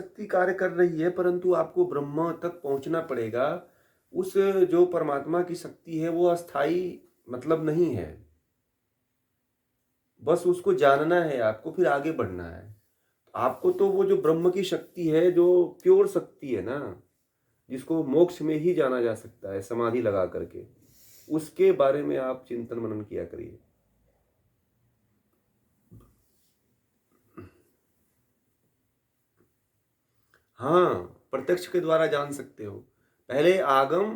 शक्ति कार्य कर रही है, परंतु आपको ब्रह्म तक पहुंचना पड़ेगा। उस जो परमात्मा की शक्ति है वो अस्थाई मतलब नहीं है। बस उसको जानना है आपको, फिर आगे बढ़ना है। आपको तो वो जो ब्रह्म की शक्ति है, जो प्योर शक्ति है ना, जिसको मोक्ष में ही जाना जा सकता है समाधि लगा करके, उसके बारे में आप चिंतन मनन किया करिए। हाँ, प्रत्यक्ष के द्वारा जान सकते हो। पहले आगम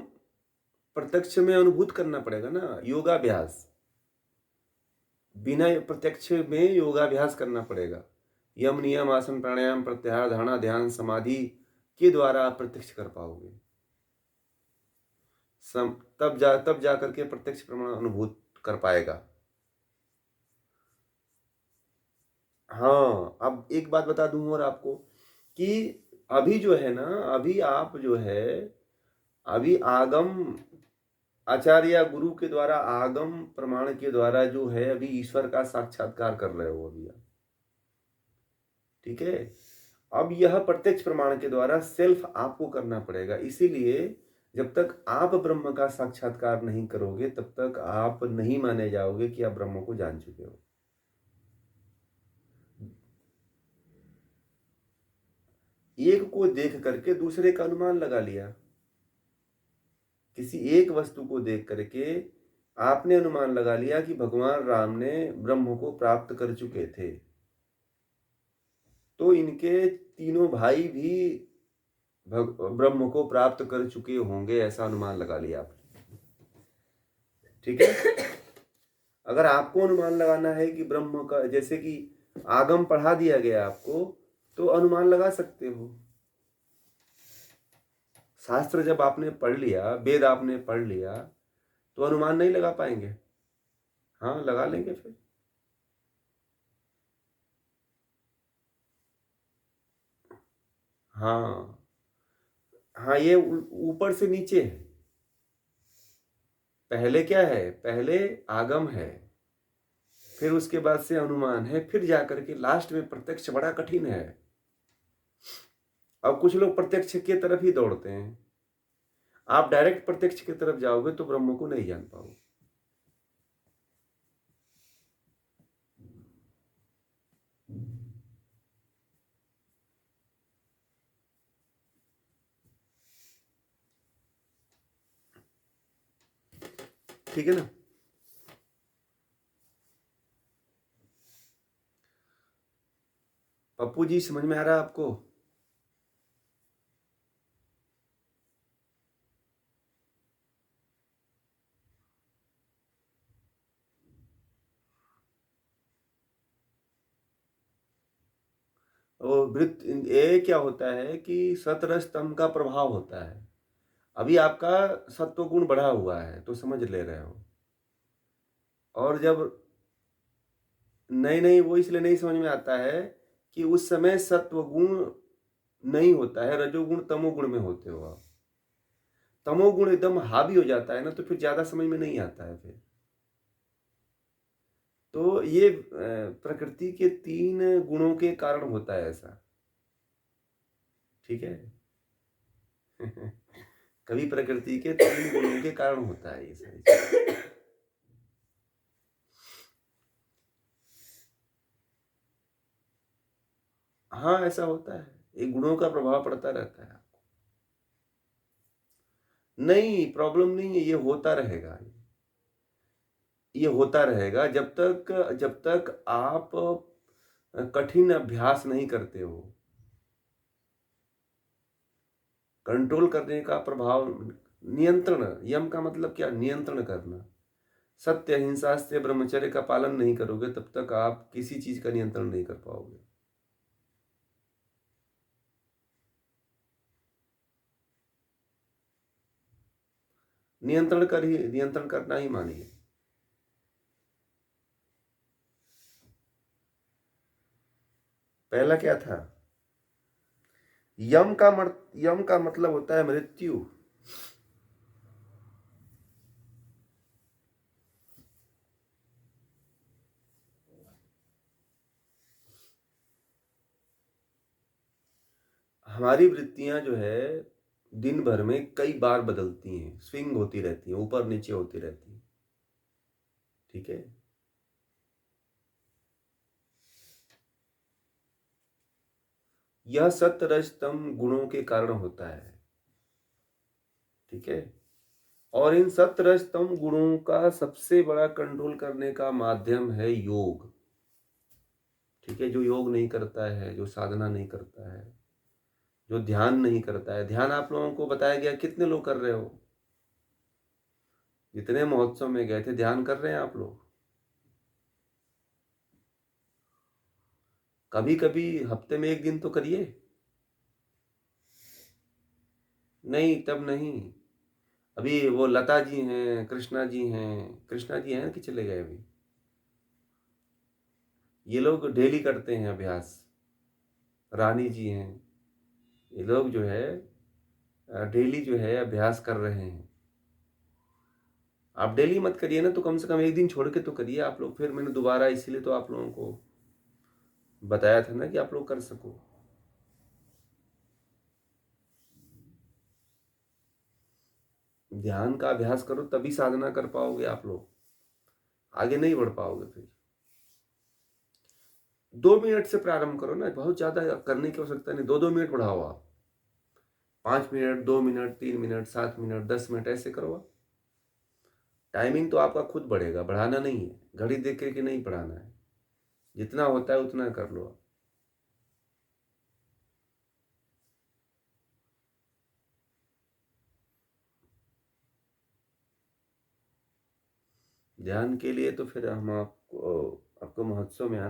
प्रत्यक्ष में अनुभूत करना पड़ेगा ना, योगाभ्यास। बिना प्रत्यक्ष में योगाभ्यास करना पड़ेगा। यम नियम आसन प्राणायाम प्रत्याहार धारणा ध्यान समाधि के द्वारा आप प्रत्यक्ष कर पाओगे। तब जा करके प्रत्यक्ष प्रमाण अनुभूत कर पाएगा। हाँ, अब एक बात बता दूं और आपको कि अभी जो है ना, अभी आप जो है, अभी आगम आचार्य या गुरु के द्वारा आगम प्रमाण के द्वारा जो है, अभी ईश्वर का साक्षात्कार कर रहे हो अभी आप। ठीक है। अब यह प्रत्यक्ष प्रमाण के द्वारा सेल्फ आपको करना पड़ेगा। इसीलिए जब तक आप ब्रह्म का साक्षात्कार नहीं करोगे, तब तक आप नहीं माने जाओगे कि आप ब्रह्म को जान चुके हो। एक को देख करके दूसरे का अनुमान लगा लिया। किसी एक वस्तु को देख करके आपने अनुमान लगा लिया कि भगवान राम ने ब्रह्म को प्राप्त कर चुके थे, तो इनके तीनों भाई भी ब्रह्म को प्राप्त कर चुके होंगे, ऐसा अनुमान लगा लिया आपने। ठीक है। अगर आपको अनुमान लगाना है कि ब्रह्म का, जैसे कि आगम पढ़ा दिया गया आपको, तो अनुमान लगा सकते हो। शास्त्र जब आपने पढ़ लिया, वेद आपने पढ़ लिया, तो अनुमान नहीं लगा पाएंगे? हाँ, लगा लेंगे फिर। हाँ हाँ, ये ऊपर से नीचे है। पहले क्या है? पहले आगम है, फिर उसके बाद से अनुमान है, फिर जाकर के लास्ट में प्रत्यक्ष। बड़ा कठिन है। अब कुछ लोग प्रत्यक्ष की तरफ ही दौड़ते हैं। आप डायरेक्ट प्रत्यक्ष की तरफ जाओगे तो ब्रह्म को नहीं जान पाओगे। ठीक है ना? पप्पू जी, समझ में आ रहा है आपको? और वृत्त ये क्या होता है कि सतरज तम का प्रभाव होता है। अभी आपका सत्व गुण बढ़ा हुआ है, तो समझ ले रहे हो। और जब नहीं नहीं, वो इसलिए नहीं समझ में आता है कि उस समय सत्व गुण नहीं होता है, रजोगुण तमोगुण में होते हो आप। तमोगुण एकदम हावी हो जाता है ना, तो फिर ज्यादा समझ में नहीं आता है फिर। तो ये प्रकृति के 3 गुणों के कारण होता है ऐसा। ठीक है। कभी प्रकृति के 3 गुणों के कारण होता है ये सारी चीज़। हाँ, ऐसा होता है। ये गुणों का प्रभाव पड़ता रहता है आपको। नहीं, प्रॉब्लम नहीं है, ये होता रहेगा। ये होता रहेगा जब तक आप कठिन अभ्यास नहीं करते हो। कंट्रोल करने का प्रभाव, नियंत्रण, यम का मतलब क्या? नियंत्रण करना। सत्य, अहिंसा से ब्रह्मचर्य का पालन नहीं करोगे, तब तक आप किसी चीज का नियंत्रण नहीं कर पाओगे। नियंत्रण करना ही मानिए। पहला क्या था? यम का मतलब होता है मृत्यु। हमारी वृत्तियां जो है दिन भर में कई बार बदलती हैं, स्विंग होती रहती हैं, ऊपर नीचे होती रहती हैं। ठीक है। यह सत्व रज तम गुणों के कारण होता है। ठीक है। और इन सत्व रज तम गुणों का सबसे बड़ा कंट्रोल करने का माध्यम है योग। ठीक है। जो योग नहीं करता है, जो साधना नहीं करता है, जो ध्यान नहीं करता है, ध्यान आप लोगों को बताया गया कितने लोग कर रहे हो? जितने महोत्सव में गए थे, ध्यान कर रहे हैं आप लोग? कभी कभी हफ्ते में एक दिन तो करिए। नहीं, तब नहीं। अभी वो लता जी हैं, कृष्णा जी हैं, कृष्णा जी हैं कि चले गए अभी? ये लोग डेली करते हैं अभ्यास। रानी जी हैं, ये लोग जो है डेली जो है अभ्यास कर रहे हैं। आप डेली मत करिए ना, तो कम से कम एक दिन छोड़ के तो करिए आप लोग। फिर मैंने दोबारा इसीलिए तो आप लोगों को बताया था ना कि आप लोग कर सको। ध्यान का अभ्यास करो तभी साधना कर पाओगे आप लोग, आगे नहीं बढ़ पाओगे। फिर 2 मिनट से प्रारंभ करो ना, बहुत ज्यादा करने की आवश्यकता नहीं। 2-2 मिनट बढ़ाओ आप, 5 minute, 2 minute, 3 minute, 7 minute, 10 minute, ऐसे करो आप। टाइमिंग तो आपका खुद बढ़ेगा, बढ़ाना नहीं है, घड़ी देख के नहीं बढ़ाना है। जितना होता है उतना कर लो आप। ध्यान के लिए तो फिर हम आपको महोत्सव में